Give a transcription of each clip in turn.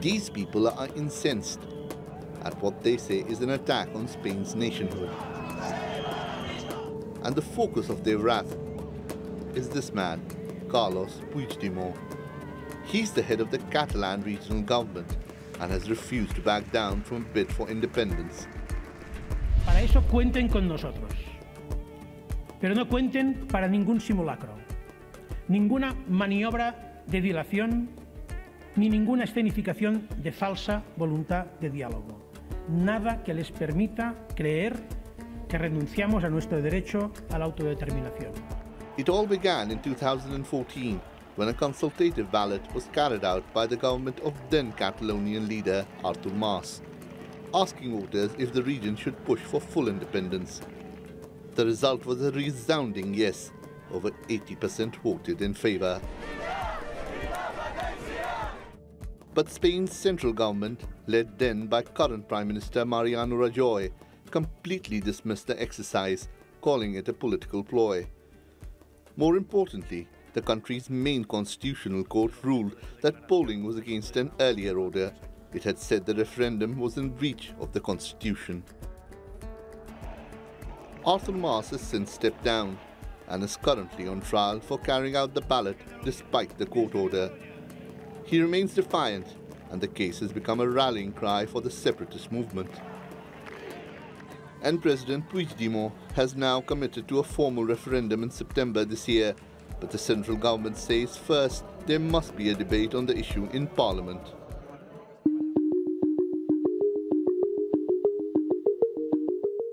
These people are incensed at what they say is an attack on Spain's nationhood. And the focus of their wrath is this man, Carlos Puigdemont. He's the head of the Catalan regional government and has refused to back down from a bid for independence. Para eso cuenten con nosotros, pero no cuenten para ningún simulacro, ninguna maniobra de dilación, ni ninguna escenificación de falsa voluntad de diálogo. Nada que les permita creer que renunciamos a nuestro derecho a la autodeterminación. It all began in 2014 when a consultative ballot was carried out by the government of then Catalonian leader Artur Mas, asking voters if the region should push for full independence. The result was a resounding yes. Over 80% voted in favor. But Spain's central government, led then by current Prime Minister Mariano Rajoy, completely dismissed the exercise, calling it a political ploy. More importantly, the country's main constitutional court ruled that polling was against an earlier order. It had said the referendum was in breach of the constitution. Artur Mas has since stepped down and is currently on trial for carrying out the ballot despite the court order. He remains defiant, and the case has become a rallying cry for the separatist movement. And President Puigdemont has now committed to a formal referendum in September this year, but the central government says first there must be a debate on the issue in Parliament.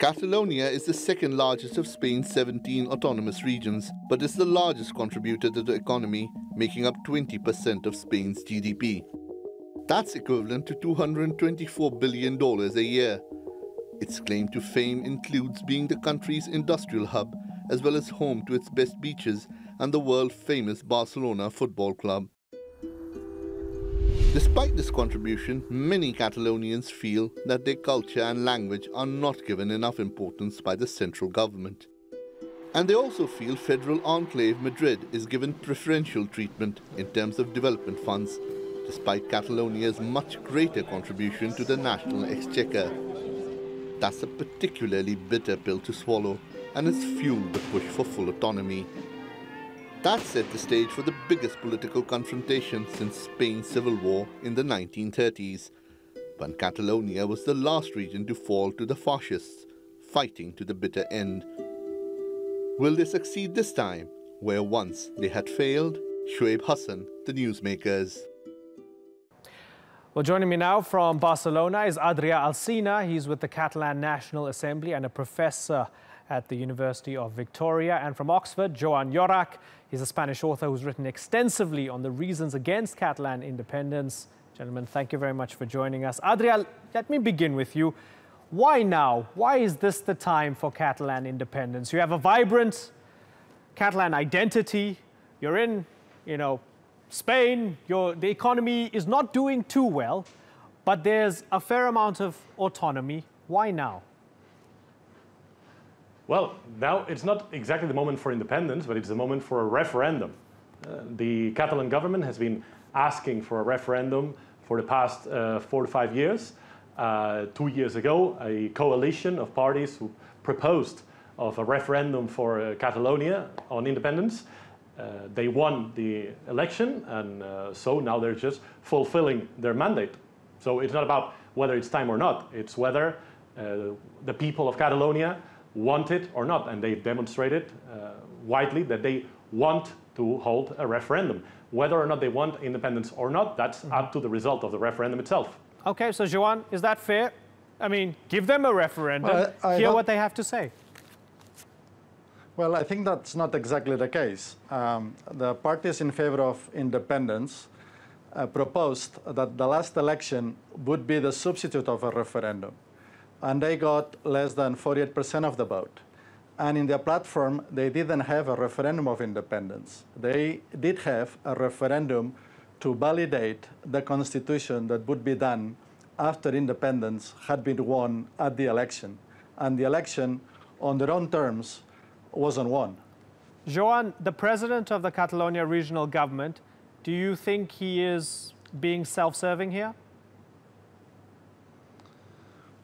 Catalonia is the second largest of Spain's 17 autonomous regions, but is the largest contributor to the economy, making up 20% of Spain's GDP. That's equivalent to $224 billion a year. Its claim to fame includes being the country's industrial hub, as well as home to its best beaches and the world-famous Barcelona football club. Despite this contribution, many Catalonians feel that their culture and language are not given enough importance by the central government. And they also feel federal enclave Madrid is given preferential treatment in terms of development funds, despite Catalonia's much greater contribution to the national exchequer. That's a particularly bitter pill to swallow, and it's fueled the push for full autonomy. That set the stage for the biggest political confrontation since Spain's civil war in the 1930s, when Catalonia was the last region to fall to the fascists, fighting to the bitter end. Will they succeed this time, where once they had failed? Shoaib Hassan, the Newsmakers. Well, joining me now from Barcelona is Adrià Alsina. He's with the Catalan National Assembly and a professor at the University of Victoria. And from Oxford, Joan Llorach. He's a Spanish author who's written extensively on the reasons against Catalan independence. Gentlemen, thank you very much for joining us. Adrià, let me begin with you. Why now? Why is this the time for Catalan independence? You have a vibrant Catalan identity. You're in, Spain. The economy is not doing too well, but there's a fair amount of autonomy. Why now? Well, now it's not exactly the moment for independence, but it's the moment for a referendum. The Catalan government has been asking for a referendum for the past 4 to 5 years. 2 years ago, a coalition of parties who proposed of a referendum for Catalonia on independence. They won the election, and so now they're just fulfilling their mandate. So it's not about whether it's time or not, it's whether the people of Catalonia want it or not, and they've demonstrated widely that they want to hold a referendum. Whether or not they want independence or not, that's up to the result of the referendum itself. Okay, so Joan, is that fair? I mean, give them a referendum, hear what they have to say. Well, I think that's not exactly the case. The parties in favor of independence proposed that the last election would be the substitute of a referendum. And they got less than 48% of the vote. And in their platform, they didn't have a referendum of independence. They did have a referendum to validate the constitution that would be done after independence had been won at the election. And the election, on their own terms, wasn't won. Joan, the president of the Catalonia regional government, do you think he is being self-serving here?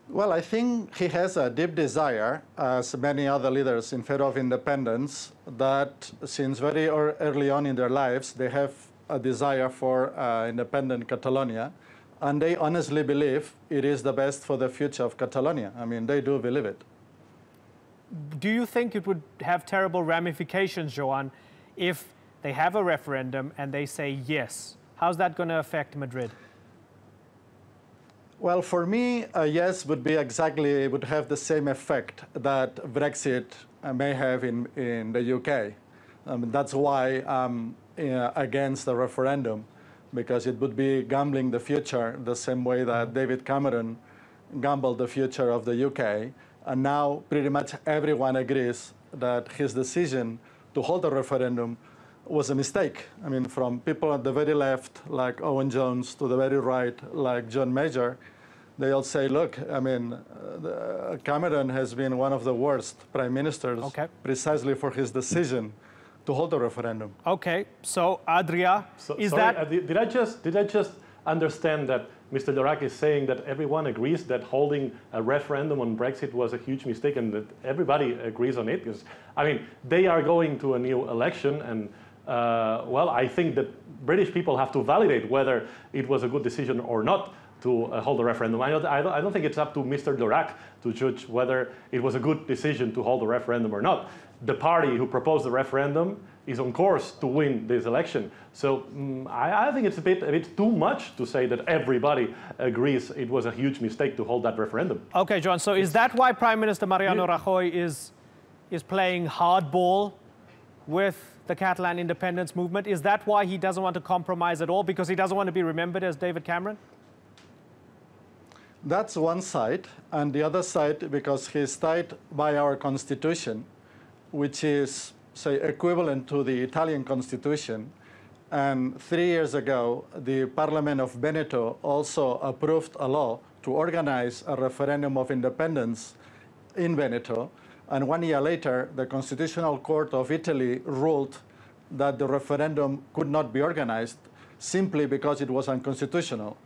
Well, I think he has a deep desire, as many other leaders in favor of independence, that since very early on in their lives, they have a desire for independent Catalonia, and they honestly believe it is the best for the future of Catalonia. I mean, they do believe it. Do you think it would have terrible ramifications, Joan, if they have a referendum and they say yes? How's that going to affect Madrid? Well, for me, a yes would have the same effect that Brexit may have in the UK. That's why I'm against the referendum, because it would be gambling the future the same way that David Cameron gambled the future of the UK. And now pretty much everyone agrees that his decision to hold a referendum was a mistake. I mean, from people at the very left, like Owen Jones, to the very right, like John Major, they all say, look, I mean, Cameron has been one of the worst prime ministers precisely for his decision to hold a referendum. Okay, so Adria, did I just understand that Mr. Llorach is saying that everyone agrees that holding a referendum on Brexit was a huge mistake and that everybody agrees on it? Because, I mean, they are going to a new election and, well, I think that British people have to validate whether it was a good decision or not to hold a referendum. I don't think it's up to Mr. Llorach to judge whether it was a good decision to hold a referendum or not. The party who proposed the referendum is on course to win this election. So I think it's a bit too much to say that everybody agrees it was a huge mistake to hold that referendum. Okay, John, so is that why Prime Minister Mariano Rajoy is playing hardball with the Catalan independence movement? Is that why he doesn't want to compromise at all, because he doesn't want to be remembered as David Cameron? That's one side, and the other side because he's tied by our constitution, which is, say, equivalent to the Italian constitution. And 3 years ago, the Parliament of Veneto also approved a law to organize a referendum of independence in Veneto. And 1 year later, the Constitutional Court of Italy ruled that the referendum could not be organized simply because it was unconstitutional.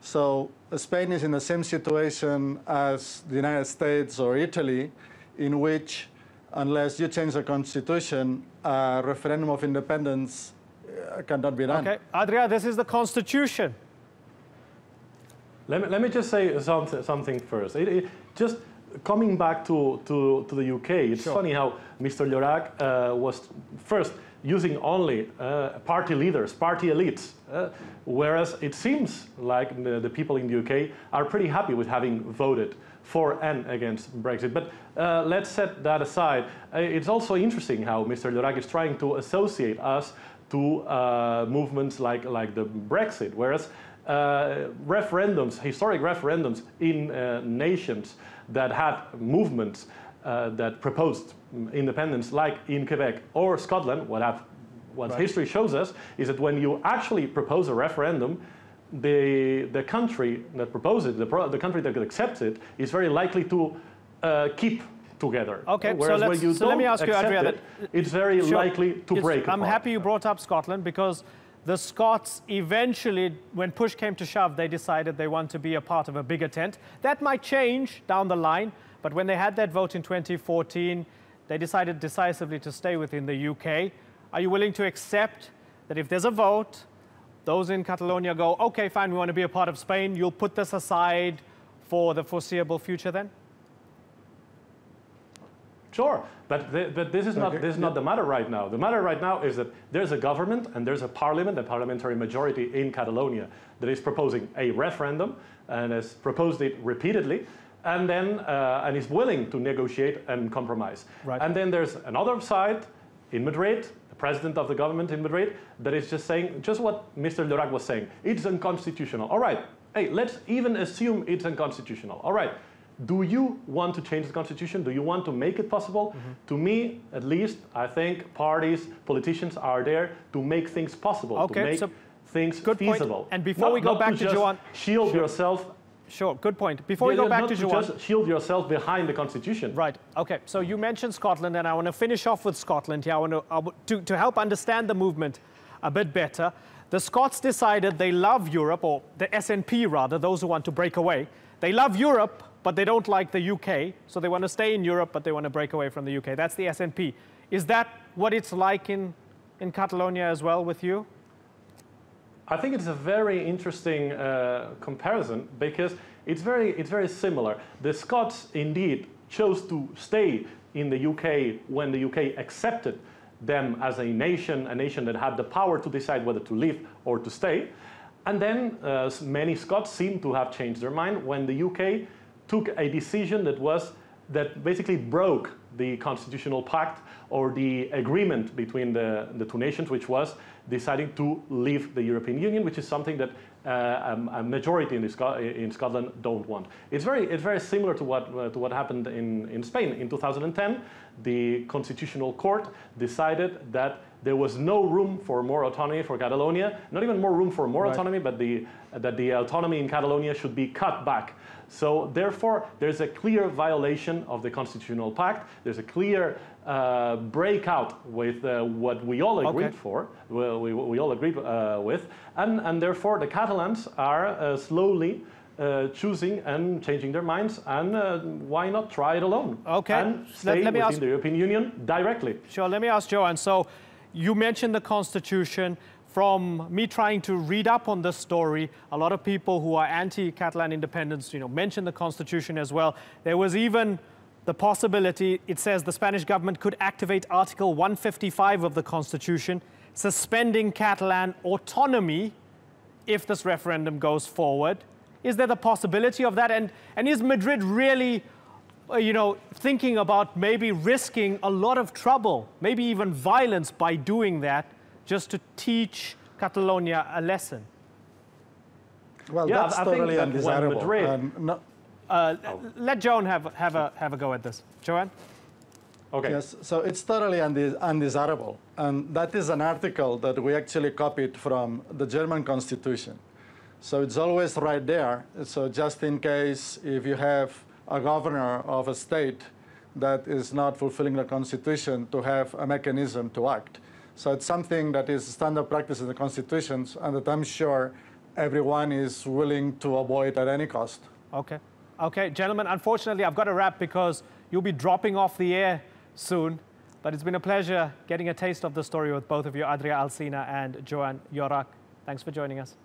So Spain is in the same situation as the United States or Italy, in which unless you change the constitution, a referendum of independence cannot be done. Okay, Adria, this is the constitution. Let me just say something first. Just coming back to the UK, it's funny how Mr. Llorach was first using only party leaders, party elites, whereas it seems like the people in the UK are pretty happy with having voted for and against Brexit. But let's set that aside. It's also interesting how Mr. Llorach is trying to associate us to movements like the Brexit, whereas referendums, historic referendums in nations that had movements that proposed independence, like in Quebec or Scotland, what history shows us is that when you actually propose a referendum, the country that proposes it, the country that accepts it, is very likely to keep together. Okay, whereas when you let me ask you, Adria, it's very likely to break apart. I'm happy you brought up Scotland, because the Scots eventually, when push came to shove, they decided they want to be a part of a bigger tent. That might change down the line, but when they had that vote in 2014, they decided decisively to stay within the UK. Are you willing to accept that if there's a vote, those in Catalonia go, okay, fine, we want to be a part of Spain, you'll put this aside for the foreseeable future then? Sure, but this is not the matter right now. The matter right now is that there's a government and there's a parliament, a parliamentary majority in Catalonia that is proposing a referendum and has proposed it repeatedly, and then and is willing to negotiate and compromise. Right. And then there's another side in Madrid, the president of the government in Madrid, that is just saying just what Mr. Llorach was saying. It's unconstitutional. All right, hey, let's even assume it's unconstitutional. All right. Do you want to change the constitution? Do you want to make it possible? Mm-hmm. To me, at least, I think parties, politicians are there to make things possible, to make things feasible. Point. And before we go back to Joan, shield yourself. Sure, good point. Before we go back to Joan, just shield yourself behind the constitution. Right. Okay. So you mentioned Scotland, and I want to finish off with Scotland here. I want to help understand the movement a bit better. The Scots decided they love Europe, or the SNP rather, those who want to break away. They love Europe, but they don't like the UK, so they want to stay in Europe, but they want to break away from the UK. That's the SNP. Is that what it's like in Catalonia as well with you? I think it's a very interesting comparison because it's very similar. The Scots indeed chose to stay in the UK when the UK accepted them as a nation that had the power to decide whether to leave or to stay. And then many Scots seem to have changed their mind when the UK took a decision that basically broke the constitutional pact or the agreement between the two nations, which was deciding to leave the European Union, which is something that a majority in Scotland don't want. It's very similar to what happened in Spain. In 2010, the Constitutional Court decided that there was no room for more autonomy for Catalonia, not even more room for more autonomy, but that the autonomy in Catalonia should be cut back. So therefore, there's a clear violation of the Constitutional Pact. There's a clear breakout with what we all agreed for, we all agreed with, and therefore the Catalans are slowly choosing and changing their minds, and why not try it alone? Okay. And stay within the European Union directly. Sure, let me ask Joan. So you mentioned the Constitution. From me trying to read up on this story, a lot of people who are anti-Catalan independence, mention the Constitution as well. There was even the possibility, it says the Spanish government could activate Article 155 of the Constitution, suspending Catalan autonomy if this referendum goes forward. Is there the possibility of that? And is Madrid really, thinking about maybe risking a lot of trouble, maybe even violence by doing that, just to teach Catalonia a lesson? Well, yeah, that's totally undesirable. Let Joan have a go at this. Joanne? Okay. Yes, so it's totally undesirable. And that is an article that we actually copied from the German Constitution. So it's always right there. So just in case if you have a governor of a state that is not fulfilling the Constitution, to have a mechanism to act. So it's something that is standard practice in the constitutions, and that I'm sure everyone is willing to avoid at any cost. Okay. Okay, gentlemen, unfortunately, I've got to wrap because you'll be dropping off the air soon. But it's been a pleasure getting a taste of the story with both of you, Adria Alsina and Joan Llorach. Thanks for joining us.